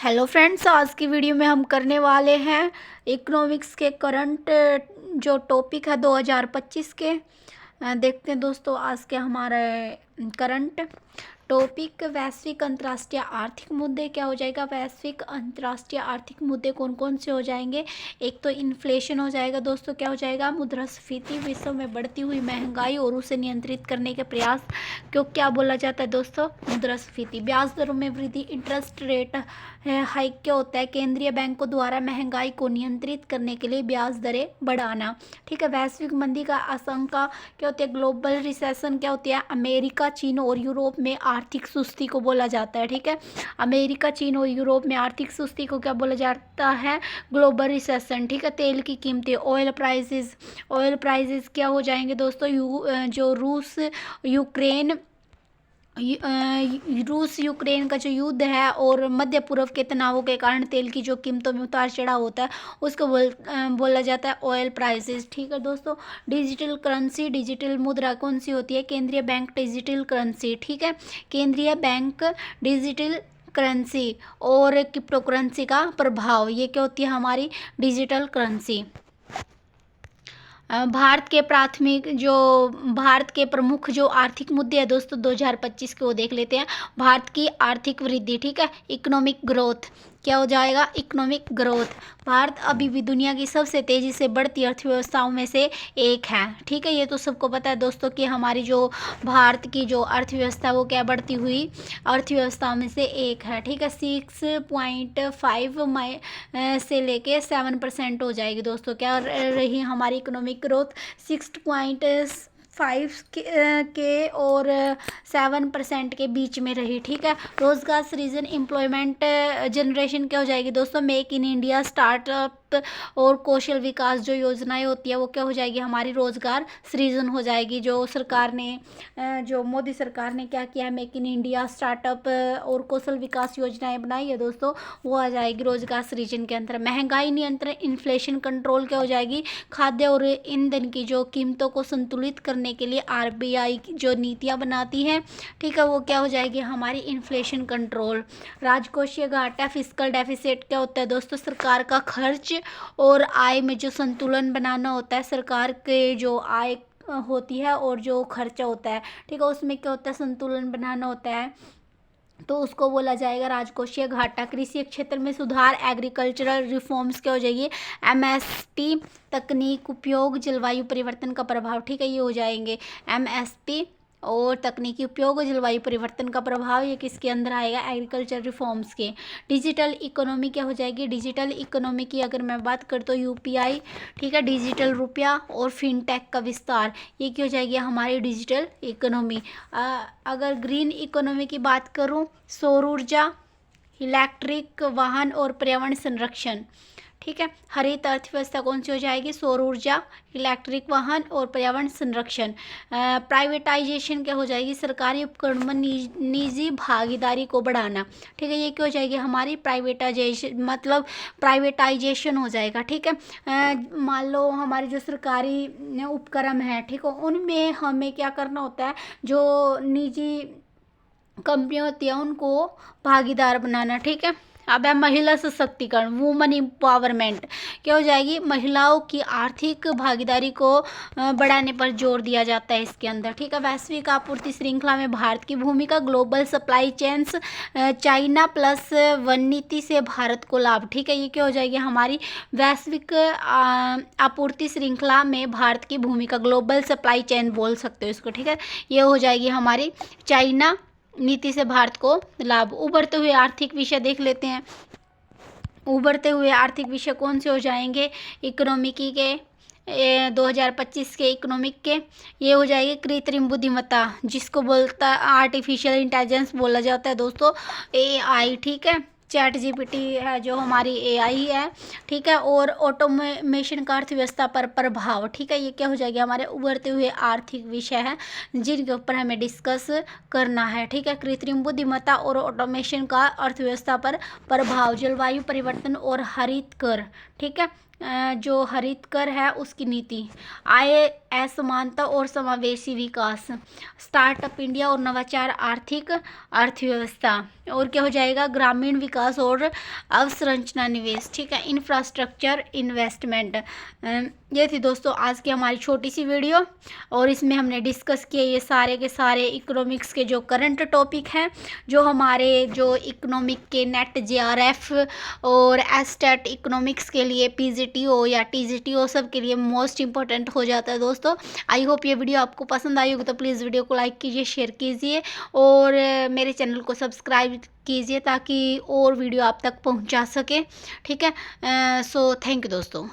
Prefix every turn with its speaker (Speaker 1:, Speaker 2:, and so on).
Speaker 1: Hello friends, आज की video में हम करने वाले हैं इकोनॉमिक्स के करंट जो टॉपिक है 2025 के। देखते हैं दोस्तों आज के हमारे करंट टॉपिक। वैश्विक अंतर्राष्ट्रीय आर्थिक मुद्दे क्या हो जाएगा। वैश्विक अंतर्राष्ट्रीय आर्थिक मुद्दे कौन कौन से हो जाएंगे। एक तो इन्फ्लेशन हो जाएगा दोस्तों, क्या हो जाएगा, मुद्रास्फीति, विश्व में बढ़ती हुई महंगाई और उसे नियंत्रित करने के प्रयास क्यों क्या बोला जाता है दोस्तों, मुद्रास्फीति। ब्याज दरों में वृद्धि, इंटरेस्ट रेट हाइक क्या होता है, केंद्रीय बैंकों द्वारा महंगाई को नियंत्रित करने के लिए ब्याज दरें बढ़ाना। ठीक है। वैश्विक मंदी का आशंका क्या होती है, ग्लोबल रिसेशन क्या होती है, अमेरिका, चीन और यूरोप में आर्थिक सुस्ती को बोला जाता है। ठीक है। अमेरिका, चीन और यूरोप में आर्थिक सुस्ती को क्या बोला जाता है, ग्लोबल रिसेशन। ठीक है। तेल की कीमतें, ऑयल प्राइसेस क्या हो जाएंगे दोस्तों, जो रूस यूक्रेन का जो युद्ध है और मध्य पूर्व के तनावों के कारण तेल की जो कीमतों में उतार चढ़ाव होता है उसको बोला जाता है ऑयल प्राइसेस। ठीक है दोस्तों। डिजिटल करेंसी, डिजिटल मुद्रा कौन सी होती है, केंद्रीय बैंक डिजिटल करेंसी। ठीक है। केंद्रीय बैंक डिजिटल करेंसी और क्रिप्टो करेंसी का प्रभाव, ये क्या होती है हमारी डिजिटल करेंसी। भारत के प्रमुख जो आर्थिक मुद्दे हैं दोस्तों 2025 के, वो देख लेते हैं। भारत की आर्थिक वृद्धि, ठीक है, इकोनॉमिक ग्रोथ क्या हो जाएगा, इकोनॉमिक ग्रोथ। भारत अभी भी दुनिया की सबसे तेजी से बढ़ती अर्थव्यवस्थाओं में से एक है। ठीक है। ये तो सबको पता है दोस्तों कि हमारी जो भारत की जो अर्थव्यवस्था वो क्या बढ़ती हुई अर्थव्यवस्थाओं में से एक है। ठीक है। 6.5 से लेके 7% हो जाएगी दोस्तों, क्या रही हमारी इकोनॉमिक ग्रोथ, 6.5 के और 7% के बीच में रही। ठीक है। रोजगार सृजन, एम्प्लॉयमेंट जनरेशन क्या हो जाएगी दोस्तों, मेक इन इंडिया, स्टार्टअप और कौशल विकास जो योजनाएं होती है वो क्या हो जाएगी, हमारी रोजगार सृजन हो जाएगी। जो सरकार ने जो मोदी सरकार ने क्या किया है, मेक इन इंडिया, स्टार्टअप और कौशल विकास योजनाएं बनाई है दोस्तों, वो आ जाएगी रोजगार सृजन के अंदर। महंगाई नियंत्रण, इन्फ्लेशन कंट्रोल क्या हो जाएगी, खाद्य और ईंधन की जो कीमतों को संतुलित करने के लिए आरबीआई जो नीतियां बनाती हैं, ठीक है, वो क्या हो जाएगी हमारी इन्फ्लेशन कंट्रोल। राजकोषीय घाटा, फिस्कल डेफिसिट क्या होता है दोस्तों, सरकार का खर्च और आय में जो संतुलन बनाना होता है, सरकार के जो आय होती है और जो खर्चा होता है, ठीक है, उसमें क्या होता है, संतुलन बनाना होता है, तो उसको बोला जाएगा राजकोषीय घाटा। कृषि क्षेत्र में सुधार, एग्रीकल्चरल रिफॉर्म्स क्या हो जाएगी, एमएसपी, तकनीक उपयोग, जलवायु परिवर्तन का प्रभाव। ठीक है। ये हो जाएंगे एमएसपी और तकनीकी उपयोग और जलवायु परिवर्तन का प्रभाव, ये किसके अंदर आएगा, एग्रीकल्चर रिफॉर्म्स के। डिजिटल इकोनॉमी क्या हो जाएगी, डिजिटल इकोनॉमी की अगर मैं बात करूँ तो यूपीआई, ठीक है, डिजिटल रुपया और फिनटेक का विस्तार, ये क्या हो जाएगी हमारी डिजिटल इकोनॉमी। अगर ग्रीन इकोनॉमी की बात करूँ, सौर ऊर्जा, इलेक्ट्रिक वाहन और पर्यावरण संरक्षण। ठीक है। हरित अर्थव्यवस्था कौन सी हो जाएगी, सौर ऊर्जा, इलेक्ट्रिक वाहन और पर्यावरण संरक्षण। प्राइवेटाइजेशन क्या हो जाएगी, सरकारी उपक्रम में निजी भागीदारी को बढ़ाना। ठीक है। ये क्या हो जाएगी हमारी प्राइवेटाइजेशन, मतलब प्राइवेटाइजेशन हो जाएगा। ठीक है। मान लो हमारे जो सरकारी उपक्रम है, ठीक है, उनमें हमें क्या करना होता है, जो निजी कंपनियां होती है उनको भागीदार बनाना। ठीक है। अब है महिला सशक्तिकरण, वुमन एम्पावरमेंट क्या हो जाएगी, महिलाओं की आर्थिक भागीदारी को बढ़ाने पर जोर दिया जाता है इसके अंदर। ठीक है। वैश्विक आपूर्ति श्रृंखला में भारत की भूमिका, global supply chains, China plus one नीति से भारत को लाभ। ठीक है। ये क्या हो जाएगी हमारी वैश्विक आपूर्ति श्रृंखला में भारत की भूमिका, ग्लोबल सप्लाई चेन बोल सकते हो इसको। ठीक है। ये हो जाएगी हमारी चाइना नीति से भारत को लाभ। उभरते हुए आर्थिक विषय देख लेते हैं। उभरते हुए आर्थिक विषय कौन से हो जाएंगे, इकोनॉमिकी के 2025 के इकोनॉमिक के, ये हो जाएगी कृत्रिम बुद्धिमत्ता, जिसको बोलता है आर्टिफिशियल इंटेलिजेंस बोला जाता है दोस्तों, एआई। ठीक है। चैट जीपीटी है जो हमारी एआई है। ठीक है। और ऑटोमेशन का अर्थव्यवस्था पर प्रभाव। ठीक है। ये क्या हो जाएगी हमारे उभरते हुए आर्थिक विषय है जिनके ऊपर हमें डिस्कस करना है। ठीक है। कृत्रिम बुद्धिमत्ता और ऑटोमेशन का अर्थव्यवस्था पर प्रभाव, जलवायु परिवर्तन और हरित कर। ठीक है। जो हरित कर है उसकी नीति, आय असमानता और समावेशी विकास, स्टार्टअप इंडिया और नवाचार, आर्थिक अर्थव्यवस्था, और क्या हो जाएगा ग्रामीण विकास और अवसंरचना निवेश, ठीक है, इंफ्रास्ट्रक्चर इन्वेस्टमेंट। ये थी दोस्तों आज की हमारी छोटी सी वीडियो, और इसमें हमने डिस्कस किए ये सारे के सारे इकोनॉमिक्स के जो करंट टॉपिक हैं, जो हमारे जो इकोनॉमिक के नेट जेआरएफ और एस्टेट इकोनॉमिक्स के लिए पीजीटीओ या टीजीटीओ सब के लिए मोस्ट इंपॉर्टेंट हो जाता है दोस्तों। आई होप ये वीडियो आपको पसंद आई होगी, तो प्लीज़ वीडियो को लाइक कीजिए, शेयर कीजिए, और मेरे चैनल को सब्सक्राइब कीजिए ताकि और वीडियो आप तक पहुंचा सके, ठीक है। सो थैंक यू दोस्तों।